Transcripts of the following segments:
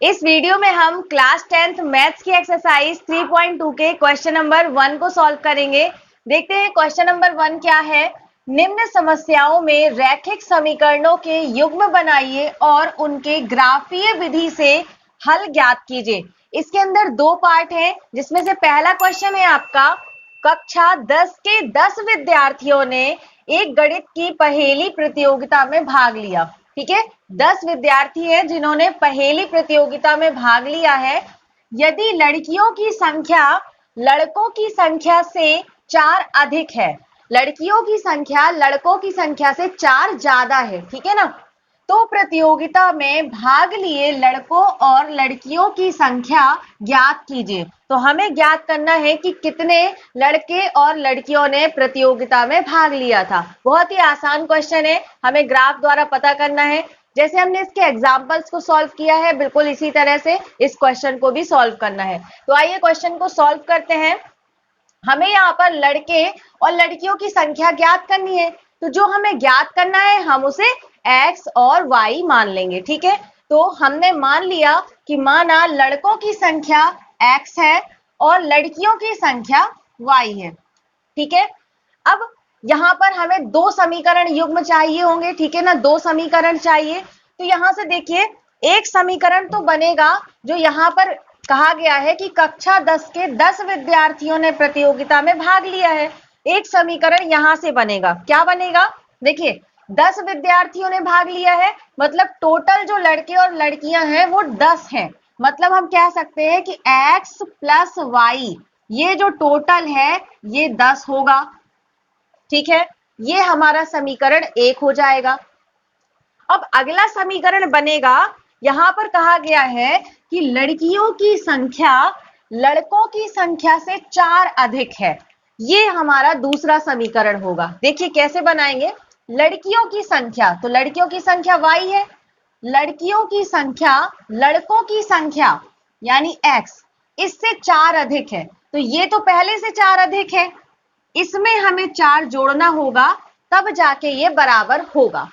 इस वीडियो में हम क्लास 10th मैथ्स की एक्सरसाइज 3.2 के क्वेश्चन नंबर 1 को सॉल्व करेंगे। देखते हैं क्वेश्चन नंबर 1 क्या है। निम्न समस्याओं में रैखिक समीकरणों के युग्म बनाइए और उनके ग्राफीय विधि से हल ज्ञात कीजिए। इसके अंदर दो पार्ट हैं, जिसमें से पहला क्वेश्चन है आपका कक्षा 10 के 10 विद्यार्थियों ने एक गणित की पहेली प्रतियोगिता में भाग लिया। ठीक है, 10 विद्यार्थी हैं जिन्होंने पहेली प्रतियोगिता में भाग लिया है। यदि लड़कियों की संख्या लड़कों की संख्या से 4 अधिक है, लड़कियों की संख्या लड़कों की संख्या से 4 ज्यादा है, ठीक है ना, तो प्रतियोगिता में भाग लिए लड़कों और लड़कियों की संख्या ज्ञात कीजिए। तो हमें ज्ञात करना है कि कितने लड़के और लड़कियों ने प्रतियोगिता में भाग लिया था। बहुत ही आसान क्वेश्चन है, हमें ग्राफ द्वारा पता करना है। जैसे हमने इसके एग्जाम्पल्स को सॉल्व किया है, बिल्कुल इसी तरह से इस क्वेश्चन को भी सॉल्व करना है। तो आइए क्वेश्चन को सॉल्व करते हैं। हमें यहाँ पर लड़के और लड़कियों की संख्या ज्ञात करनी है, तो जो हमें ज्ञात करना है हम उसे x और y मान लेंगे। ठीक है, तो हमने मान लिया कि माना लड़कों की संख्या x है और लड़कियों की संख्या y है। ठीक है, अब यहाँ पर हमें दो समीकरण युग्म चाहिए होंगे, ठीक है ना, दो समीकरण चाहिए। तो यहाँ से देखिए, एक समीकरण तो बनेगा जो यहाँ पर कहा गया है कि कक्षा 10 के 10 विद्यार्थियों ने प्रतियोगिता में भाग लिया है। एक समीकरण यहां से बनेगा। क्या बनेगा? देखिए, 10 विद्यार्थियों ने भाग लिया है, मतलब टोटल जो लड़के और लड़कियां हैं वो 10 हैं। मतलब हम कह सकते हैं कि x प्लस y ये जो टोटल है ये 10 होगा। ठीक है, ये हमारा समीकरण 1 हो जाएगा। अब अगला समीकरण बनेगा, यहां पर कहा गया है कि लड़कियों की संख्या लड़कों की संख्या से 4 अधिक है। ये हमारा दूसरा समीकरण होगा। देखिए कैसे बनाएंगे। लड़कियों की संख्या, तो लड़कियों की संख्या y है, लड़कियों की संख्या लड़कों की संख्या यानी x इससे 4 अधिक है। तो ये तो पहले से 4 अधिक है, इसमें हमें 4 जोड़ना होगा, तब जाके ये बराबर होगा।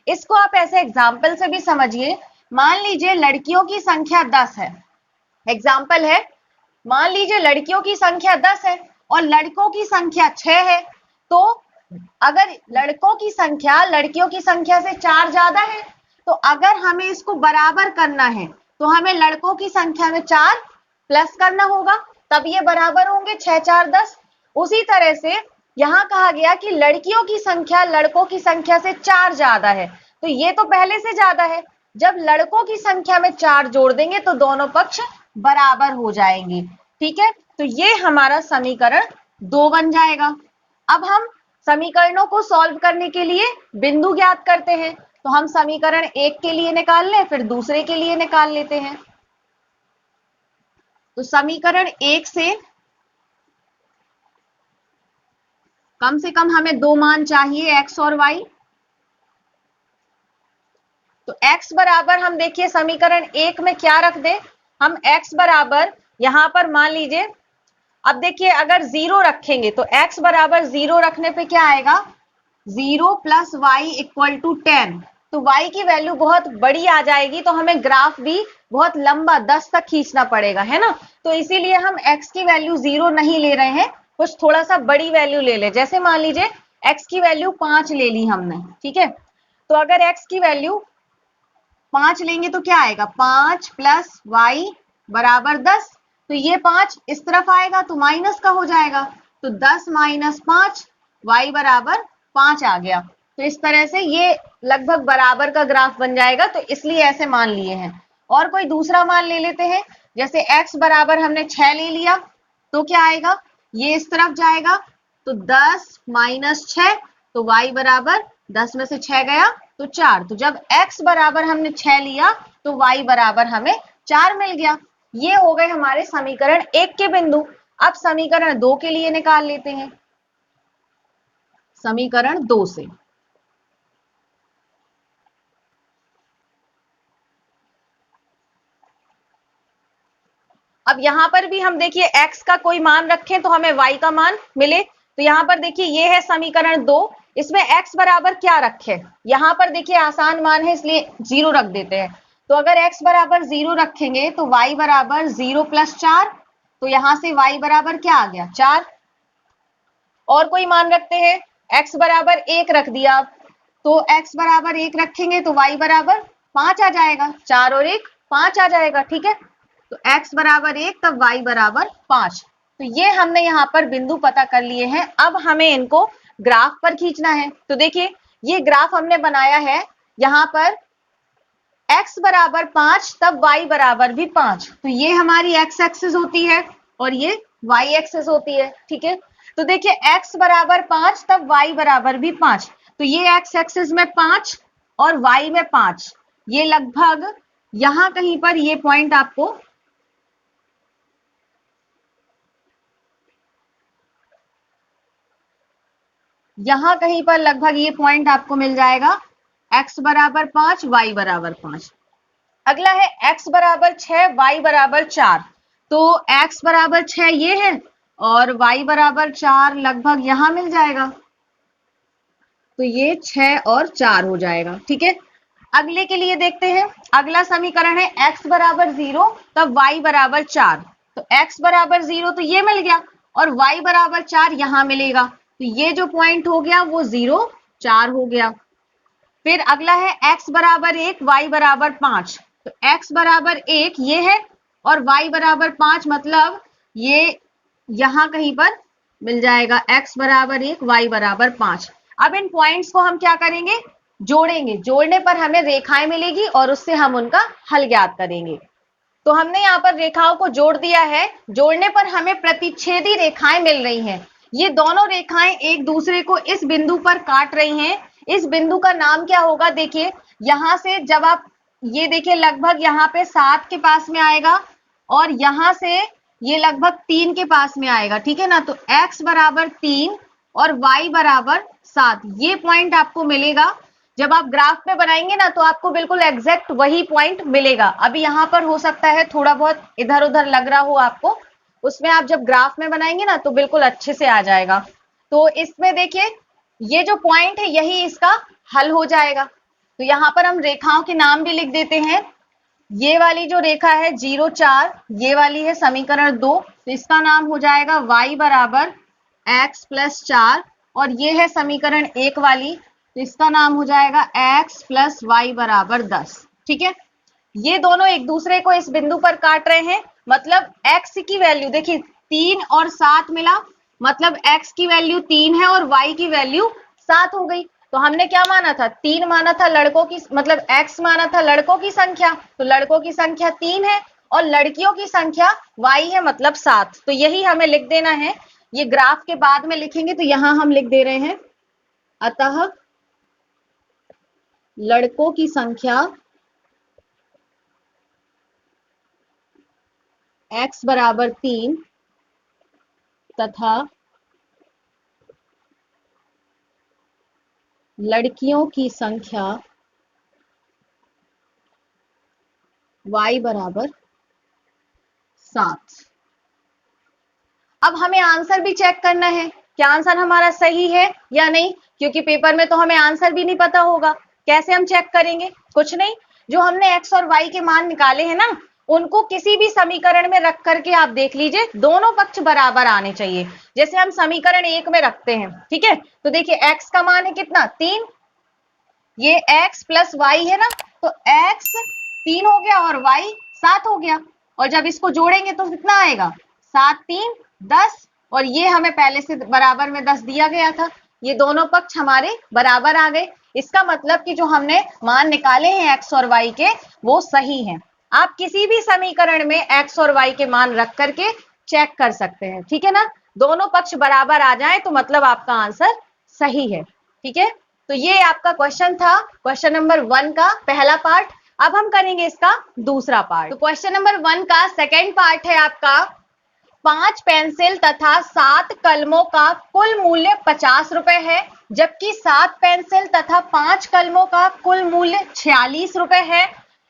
इसको आप ऐसे एग्जाम्पल से भी समझिए। मान लीजिए लड़कियों की संख्या 10 है, एग्जाम्पल है, मान लीजिए लड़कियों की संख्या 10 है और लड़कों की संख्या 6 है। तो अगर लड़कों की संख्या लड़कियों की संख्या से 4 ज्यादा है, तो अगर हमें इसको बराबर करना है तो हमें लड़कों की संख्या में 4 प्लस करना होगा, तब ये बराबर होंगे 6 4 10। उसी तरह से यहां कहा गया कि लड़कियों की संख्या लड़कों की संख्या से 4 ज्यादा है, तो ये तो पहले से ज्यादा है। जब लड़कों की संख्या में 4 जोड़ देंगे तो दोनों पक्ष बराबर हो जाएंगे। ठीक है, तो ये हमारा समीकरण 2 बन जाएगा। अब हम समीकरणों को सॉल्व करने के लिए बिंदु ज्ञात करते हैं। तो हम समीकरण 1 के लिए निकाल लें, फिर दूसरे के लिए निकाल लेते हैं। तो समीकरण 1 से कम हमें 2 मान चाहिए, x और y। तो x बराबर हम देखिए समीकरण 1 में क्या रख दे, हम x बराबर यहां पर मान लीजिए, अब देखिए अगर 0 रखेंगे तो x बराबर 0 रखने पे क्या आएगा, 0 प्लस वाई इक्वल टू 10। तो y की वैल्यू बहुत बड़ी आ जाएगी, तो हमें ग्राफ भी बहुत लंबा 10 तक खींचना पड़ेगा, है ना। तो इसीलिए हम x की वैल्यू 0 नहीं ले रहे हैं, कुछ थोड़ा सा बड़ी वैल्यू ले ले। जैसे मान लीजिए x की वैल्यू 5 ले ली हमने, ठीक है। तो अगर x की वैल्यू 5 लेंगे तो क्या आएगा, 5 प्लस वाई बराबर 10। तो ये 5 इस तरफ आएगा तो माइनस का हो जाएगा, तो 10 माइनस 5 y बराबर 5 आ गया। तो इस तरह से ये लगभग बराबर का ग्राफ बन जाएगा, तो इसलिए ऐसे मान लिए हैं। और कोई दूसरा मान ले लेते हैं, जैसे x बराबर हमने 6 ले लिया, तो क्या आएगा, ये इस तरफ जाएगा, तो 10 माइनस 6, तो y बराबर 10 में से 6 गया तो 4। तो जब x बराबर हमने 6 लिया तो y बराबर हमें 4 मिल गया। ये हो गए हमारे समीकरण 1 के बिंदु। अब समीकरण 2 के लिए निकाल लेते हैं। समीकरण 2 से अब यहां पर भी हम देखिए x का कोई मान रखें तो हमें y का मान मिले। तो यहां पर देखिए ये है समीकरण 2, इसमें x बराबर क्या रखे, यहां पर देखिए आसान मान है इसलिए 0 रख देते हैं। तो अगर x बराबर 0 रखेंगे तो y बराबर 0 + 4, तो यहां से y बराबर क्या आ गया 4। और कोई मान रखते हैं, x बराबर 1 रख दिया, तो x बराबर 1 रखेंगे तो y बराबर 5 आ जाएगा, 4 और 1 5 आ जाएगा, ठीक है। तो x बराबर 1 तब y बराबर 5। तो ये हमने यहाँ पर बिंदु पता कर लिए हैं। अब हमें इनको ग्राफ पर खींचना है। तो देखिए ये ग्राफ हमने बनाया है, यहाँ पर x बराबर 5 तब y बराबर भी 5, तो ये हमारी x एक्सिस होती है और ये y एक्सिस होती है, ठीक है। तो देखिए x बराबर 5 तब y बराबर भी 5, तो ये x एक्सिस में 5 और y में 5, ये लगभग यहां कहीं पर ये पॉइंट आपको यहां कहीं पर लगभग ये पॉइंट आपको मिल जाएगा, x बराबर 5 y बराबर 5। अगला है x बराबर 6 y बराबर 4, तो x बराबर 6 ये है और y बराबर 4 लगभग यहां मिल जाएगा, तो ये 6 और 4 हो जाएगा, ठीक है। अगले के लिए देखते हैं। अगला समीकरण है x बराबर 0 तब y बराबर 4, तो x बराबर 0 तो ये मिल गया और y बराबर 4 यहां मिलेगा, तो ये जो पॉइंट हो गया वो 0 4 हो गया। फिर अगला है x बराबर 1 y बराबर 5, तो x बराबर 1 ये है और y बराबर 5, मतलब ये यहां कहीं पर मिल जाएगा, x बराबर 1 y बराबर 5। अब इन पॉइंट्स को हम क्या करेंगे, जोड़ेंगे, जोड़ने पर हमें रेखाएं मिलेगी और उससे हम उनका हल ज्ञात करेंगे। तो हमने यहाँ पर रेखाओं को जोड़ दिया है, जोड़ने पर हमें प्रतिच्छेदी रेखाएं मिल रही हैं। ये दोनों रेखाएं एक दूसरे को इस बिंदु पर काट रही हैं। इस बिंदु का नाम क्या होगा, देखिए यहां से जब आप ये देखिए लगभग यहाँ पे 7 के पास में आएगा और यहां से ये लगभग 3 के पास में आएगा, ठीक है ना। तो x बराबर 3 और y बराबर 7, ये पॉइंट आपको मिलेगा। जब आप ग्राफ में बनाएंगे ना तो आपको बिल्कुल एग्जैक्ट वही पॉइंट मिलेगा। अभी यहाँ पर हो सकता है थोड़ा बहुत इधर उधर लग रहा हो आपको, उसमें आप जब ग्राफ में बनाएंगे ना तो बिल्कुल अच्छे से आ जाएगा। तो इसमें देखिए ये जो पॉइंट है यही इसका हल हो जाएगा। तो यहाँ पर हम रेखाओं के नाम भी लिख देते हैं। ये वाली जो रेखा है 0 4, ये वाली है समीकरण 2, तो इसका नाम हो जाएगा y बराबर x + 4, और ये है समीकरण 1 वाली, तो इसका नाम हो जाएगा x + y बराबर 10, ठीक है। ये दोनों एक दूसरे को इस बिंदु पर काट रहे हैं, मतलब x की वैल्यू देखिए 3 और 7 मिला, मतलब x की वैल्यू 3 है और y की वैल्यू 7 हो गई। तो हमने क्या माना था, 3 माना था लड़कों की, मतलब x माना था लड़कों की संख्या, तो लड़कों की संख्या 3 है और लड़कियों की संख्या y है, मतलब 7। तो यही हमें लिख देना है, ये ग्राफ के बाद में लिखेंगे तो यहां हम लिख दे रहे हैं, अतः लड़कों की संख्या x बराबर 3 तथा लड़कियों की संख्या y बराबर 7। अब हमें आंसर भी चेक करना है, क्या आंसर हमारा सही है या नहीं, क्योंकि पेपर में तो हमें आंसर भी नहीं पता होगा। कैसे हम चेक करेंगे, कुछ नहीं, जो हमने x और y के मान निकाले हैं ना, उनको किसी भी समीकरण में रख करके आप देख लीजिए, दोनों पक्ष बराबर आने चाहिए। जैसे हम समीकरण 1 में रखते हैं, ठीक है, तो देखिए x का मान है कितना 3, ये x + y है ना, तो x 3 हो गया और y 7 हो गया, और जब इसको जोड़ेंगे तो कितना आएगा 7 3 10, और ये हमें पहले से बराबर में 10 दिया गया था, ये दोनों पक्ष हमारे बराबर आ गए। इसका मतलब कि जो हमने मान निकाले हैं x और y के वो सही हैं। आप किसी भी समीकरण में x और y के मान रख करके चेक कर सकते हैं, ठीक है ना। दोनों पक्ष बराबर आ जाए तो मतलब आपका आंसर सही है, ठीक है। तो ये आपका क्वेश्चन था, क्वेश्चन नंबर 1 का पहला पार्ट। अब हम करेंगे इसका दूसरा पार्ट। तो क्वेश्चन नंबर 1 का सेकेंड पार्ट है आपका, 5 पेंसिल तथा 7 कलमों का कुल मूल्य 50 रुपए है, जबकि 7 पेंसिल तथा 5 कलमों का कुल मूल्य 46 रुपए है।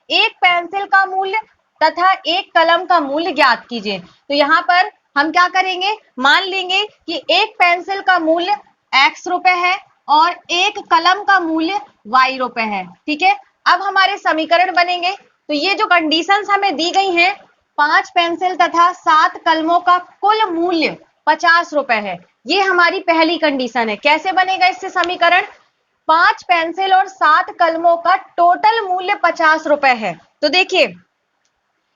एक पेंसिल का मूल्य तथा एक कलम का मूल्य ज्ञात कीजिए। तो यहाँ पर हम क्या करेंगे, मान लेंगे कि एक पेंसिल का मूल्य x रुपए है और एक कलम का मूल्य y रुपए है, ठीक है। अब हमारे समीकरण बनेंगे, तो ये जो कंडीशंस हमें दी गई हैं, 5 पेंसिल तथा 7 कलमों का कुल मूल्य 50 रुपए है, ये हमारी पहली कंडीशन है। कैसे बनेगा इससे समीकरण? 5 पेंसिल और 7 कलमों का टोटल मूल्य 50 रुपए है। तो देखिए,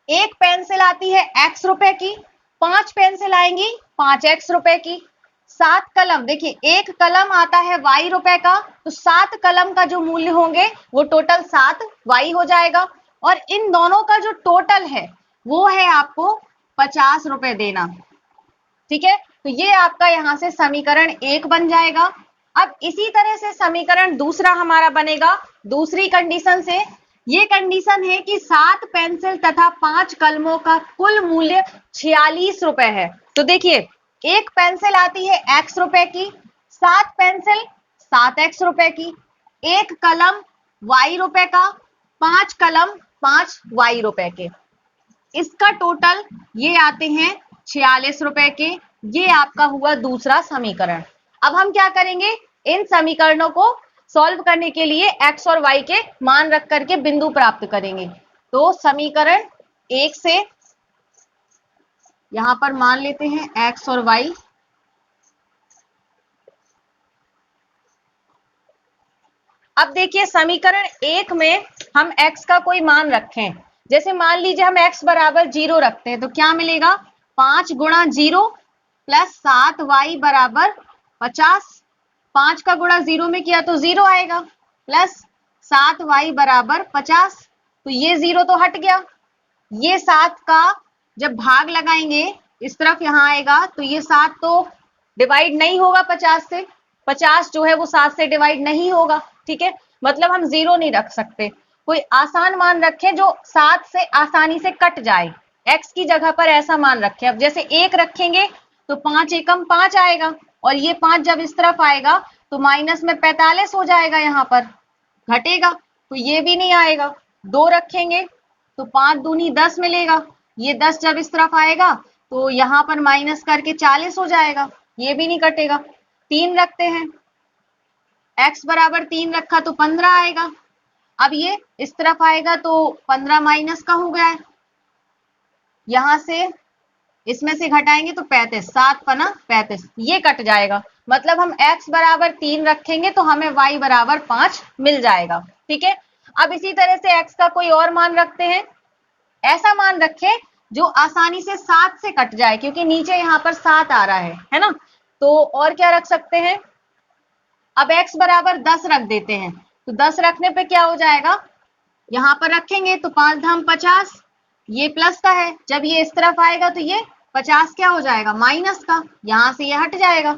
एक पेंसिल आती है x रुपए की, 5 पेंसिल आएंगी 5x रुपए की, 7 कलम, देखिए एक कलम आता है y रुपए का, तो 7 कलम का जो मूल्य होंगे वो टोटल 7y हो जाएगा, और इन दोनों का जो टोटल है वो है आपको 50 रुपए देना। ठीक है, तो ये आपका यहां से समीकरण 1 बन जाएगा। अब इसी तरह से समीकरण दूसरा हमारा बनेगा दूसरी कंडीशन से। ये कंडीशन है कि 7 पेंसिल तथा 5 कलमों का कुल मूल्य 46 रुपए है। तो देखिए, एक पेंसिल आती है x रुपए की, 7 पेंसिल 7x रुपए की, एक कलम y रुपए का, 5 कलम 5y रुपए के, इसका टोटल ये आते हैं 46 रुपए के। ये आपका हुआ दूसरा समीकरण। अब हम क्या करेंगे, इन समीकरणों को सॉल्व करने के लिए x और y के मान रख करके बिंदु प्राप्त करेंगे। तो समीकरण 1 से यहां पर मान लेते हैं x और y, अब देखिए समीकरण 1 में हम x का कोई मान रखें, जैसे मान लीजिए हम x बराबर 0 रखते हैं, तो क्या मिलेगा, 5 गुणा 0 प्लस 7y बराबर 50, 5 का गुणा 0 में किया तो 0 आएगा, प्लस 7y बराबर 50, तो ये 0 तो हट गया। ये 7 का जब भाग लगाएंगे इस तरफ यहां आएगा, तो ये 7 तो डिवाइड नहीं होगा 50 से, 50 जो है वो 7 से डिवाइड नहीं होगा। ठीक है, मतलब हम 0 नहीं रख सकते, कोई आसान मान रखें जो 7 से आसानी से कट जाए। x की जगह पर ऐसा मान रखें। अब जैसे 1 रखेंगे तो 5 एकम 5 आएगा, और ये 5 जब इस तरफ आएगा तो माइनस में 45 हो जाएगा, यहाँ पर घटेगा तो ये भी नहीं आएगा। 2 रखेंगे तो 5 दूनी 10 मिलेगा, ये 10 जब इस तरफ आएगा तो यहाँ पर माइनस करके 40 हो जाएगा, ये भी नहीं कटेगा। 3 रखते हैं, x बराबर 3 रखा तो 15 आएगा। अब ये इस तरफ आएगा तो 15 माइनस का हो गया है, यहां से इसमें से घटाएंगे तो 35, 7 पना 35, ये कट जाएगा। मतलब हम x बराबर 3 रखेंगे तो हमें y बराबर 5 मिल जाएगा। ठीक है, अब इसी तरह से x का कोई और मान रखते हैं, ऐसा मान रखें जो आसानी से 7 से कट जाए, क्योंकि नीचे यहाँ पर 7 आ रहा है ना। तो और क्या रख सकते हैं, अब x बराबर 10 रख देते हैं, तो 10 रखने पे क्या हो जाएगा, यहां पर रखेंगे तो 5 धाम 50, ये प्लस का है, जब ये इस तरफ आएगा तो ये 50 क्या हो जाएगा, माइनस का, यहां से ये हट जाएगा,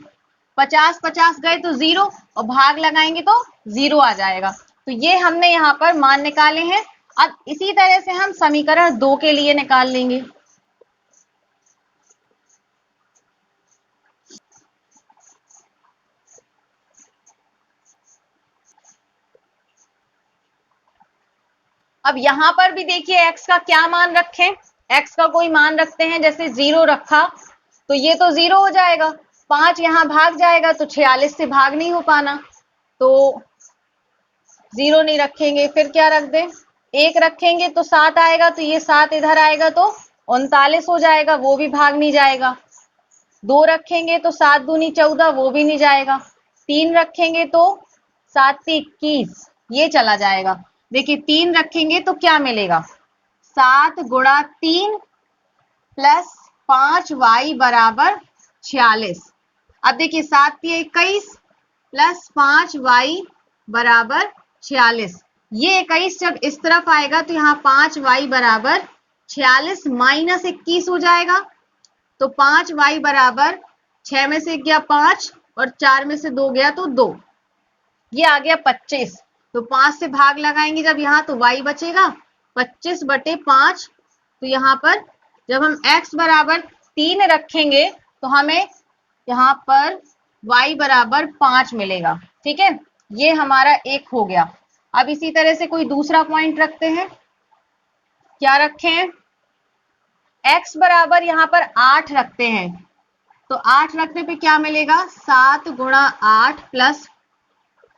50 50 गए तो 0, और भाग लगाएंगे तो 0 आ जाएगा। तो ये हमने यहाँ पर मान निकाले हैं। अब इसी तरह से हम समीकरण 2 के लिए निकाल लेंगे। अब यहां पर भी देखिए x का क्या मान रखें, x का कोई मान रखते हैं, जैसे 0 रखा तो ये तो 0 हो जाएगा, 5 यहां भाग जाएगा तो 46 से भाग नहीं हो पाना, तो 0 नहीं रखेंगे। फिर क्या रख दें, 1 रखेंगे तो 7 आएगा, तो ये 7 इधर आएगा तो 39 हो जाएगा, वो भी भाग नहीं जाएगा। 2 रखेंगे तो 7 दूनी 14, वो भी नहीं जाएगा। 3 रखेंगे तो 7 21, ये चला जाएगा। देखिए 3 रखेंगे तो क्या मिलेगा, 7 गुणा 3 प्लस 5y बराबर 46। अब देखिए 7 3 21 प्लस 5y बराबर 46, ये 21 जब इस तरफ आएगा तो यहाँ 5y बराबर 46 माइनस 21 हो जाएगा, तो 5y बराबर 6 में से गया 5 और 4 में से 2 गया तो 2, ये आ गया 25। तो 5 से भाग लगाएंगे जब यहाँ तो y बचेगा 25/5, तो यहाँ पर जब हम x बराबर 3 रखेंगे तो हमें यहाँ पर y बराबर 5 मिलेगा। ठीक है, ये हमारा एक हो गया। अब इसी तरह से कोई दूसरा पॉइंट रखते हैं, क्या रखें, x बराबर यहाँ पर 8 रखते हैं, तो 8 रखने पे क्या मिलेगा, 7 गुणा 8 प्लस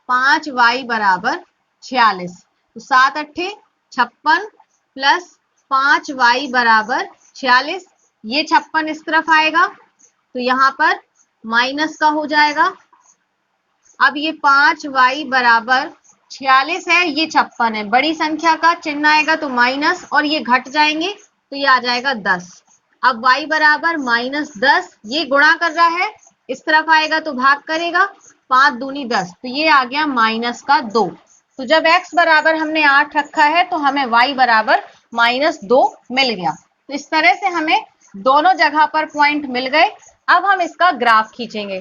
5y बराबर 46, तो 7 8 56 प्लस 5y बराबर 46। ये 56 इस तरफ आएगा तो यहाँ पर माइनस का हो जाएगा। अब ये 5y बराबर 46 है, ये 56 है, बड़ी संख्या का चिन्ह आएगा तो माइनस, और ये घट जाएंगे तो ये आ जाएगा 10। अब y बराबर -10, ये गुणा कर रहा है, इस तरफ आएगा तो भाग करेगा, 5 दूनी 10, तो ये आ गया -2। तो जब x बराबर हमने 8 रखा है तो हमें y बराबर -2 मिल गया। तो इस तरह से हमें दोनों जगह पर पॉइंट मिल गए। अब हम इसका ग्राफ खींचेंगे,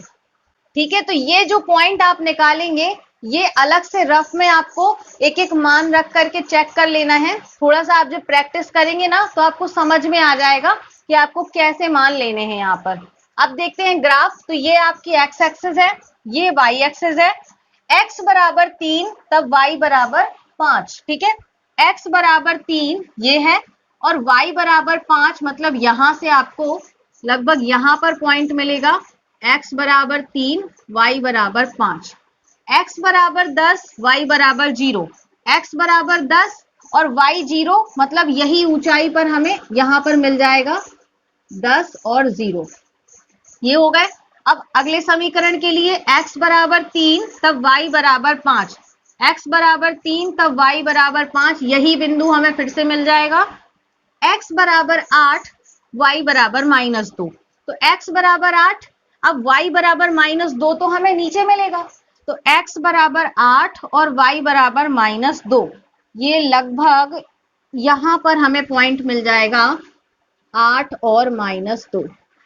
ठीक है। तो ये जो पॉइंट आप निकालेंगे, ये अलग से रफ में आपको एक एक मान रख करके चेक कर लेना है। थोड़ा सा आप जब प्रैक्टिस करेंगे ना तो आपको समझ में आ जाएगा कि आपको कैसे मान लेने हैं यहाँ पर। अब देखते हैं ग्राफ। तो ये आपकी x एक्सिस है, ये y एक्सिस है। x बराबर 3 तब y बराबर 5, ठीक है। x बराबर 3 ये है और y बराबर 5, मतलब यहां से आपको लगभग यहां पर पॉइंट मिलेगा। x बराबर 3, y बराबर 5, x बराबर 10, y बराबर 0, x बराबर 10 और y 0, मतलब यही ऊंचाई पर हमें यहां पर मिल जाएगा 10 और 0, ये हो गए। अब अगले समीकरण के लिए x बराबर 3 तब y बराबर 5, x बराबर 3 तब y बराबर 5, यही बिंदु हमें फिर से मिल जाएगा। x बराबर 8, y बराबर -2, तो x बराबर 8, अब y बराबर -2 तो हमें नीचे मिलेगा, तो x बराबर 8 और y बराबर -2, ये लगभग यहां पर हमें पॉइंट मिल जाएगा 8 और -2।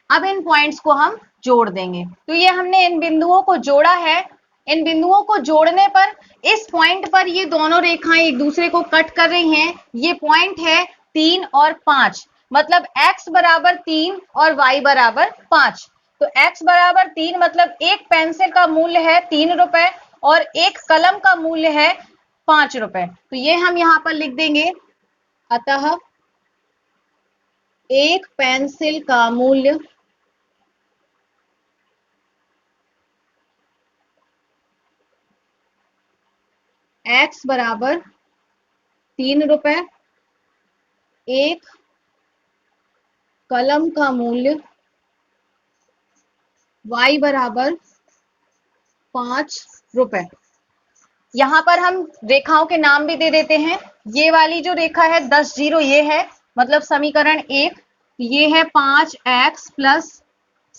अब इन पॉइंट्स को हम जोड़ देंगे। तो ये हमने इन बिंदुओं को जोड़ा है। इन बिंदुओं को जोड़ने पर इस पॉइंट पर ये दोनों रेखाएं एक दूसरे को कट कर रही हैं। ये पॉइंट है 3 और 5, मतलब x बराबर 3 और y बराबर 5। तो x बराबर 3 मतलब एक पेंसिल का मूल्य है 3 रुपए और एक कलम का मूल्य है 5 रुपए। तो ये हम यहाँ पर लिख देंगे, अतः एक पेंसिल का मूल्य x बराबर 3 रुपए, एक कलम का मूल्य y बराबर 5 रुपए। यहां पर हम रेखाओं के नाम भी दे देते हैं। ये वाली जो रेखा है 10 0, ये है मतलब समीकरण 1, ये है 5x प्लस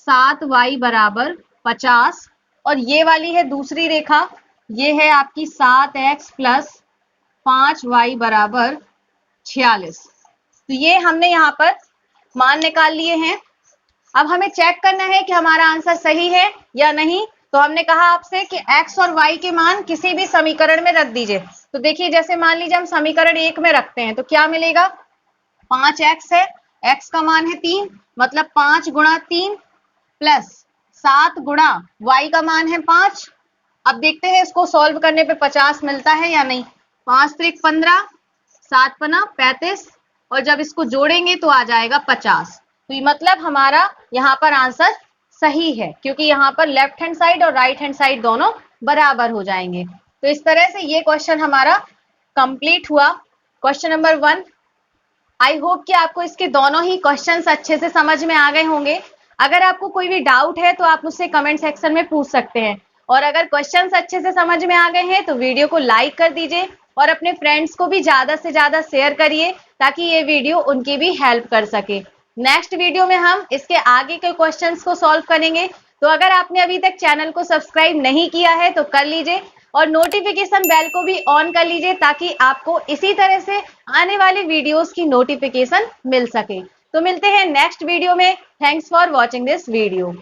7y बराबर 50, और ये वाली है दूसरी रेखा, ये है आपकी 7x प्लस 5y बराबर 46। तो ये हमने यहाँ पर मान निकाल लिए हैं। अब हमें चेक करना है कि हमारा आंसर सही है या नहीं। तो हमने कहा आपसे कि x और y के मान किसी भी समीकरण में रख दीजिए। तो देखिए, जैसे मान लीजिए हम समीकरण 1 में रखते हैं तो क्या मिलेगा, 5x है, x का मान है 3, मतलब 5 गुणा 3 प्लस 7 गुणा y का मान है 5। अब देखते हैं इसको सॉल्व करने पे 50 मिलता है या नहीं। 5 त्रिक 15, 7 पना 35, और जब इसको जोड़ेंगे तो आ जाएगा 50। तो ये मतलब हमारा यहाँ पर आंसर सही है, क्योंकि यहाँ पर लेफ्ट हैंड साइड और राइट हैंड साइड दोनों बराबर हो जाएंगे। तो इस तरह से ये क्वेश्चन हमारा कंप्लीट हुआ, क्वेश्चन नंबर 1। आई होप कि आपको इसके दोनों ही क्वेश्चंस अच्छे से समझ में आ गए होंगे। अगर आपको कोई भी डाउट है तो आप मुझसे कमेंट सेक्शन में पूछ सकते हैं, और अगर क्वेश्चंस अच्छे से समझ में आ गए हैं तो वीडियो को लाइक कर दीजिए और अपने फ्रेंड्स को भी ज्यादा से ज्यादा शेयर करिए ताकि ये वीडियो उनकी भी हेल्प कर सके। नेक्स्ट वीडियो में हम इसके आगे के क्वेश्चंस को सॉल्व करेंगे। तो अगर आपने अभी तक चैनल को सब्सक्राइब नहीं किया है तो कर लीजिए और नोटिफिकेशन बेल को भी ऑन कर लीजिए ताकि आपको इसी तरह से आने वाले वीडियोस की नोटिफिकेशन मिल सके। तो मिलते हैं नेक्स्ट वीडियो में। Thanks for watching this video.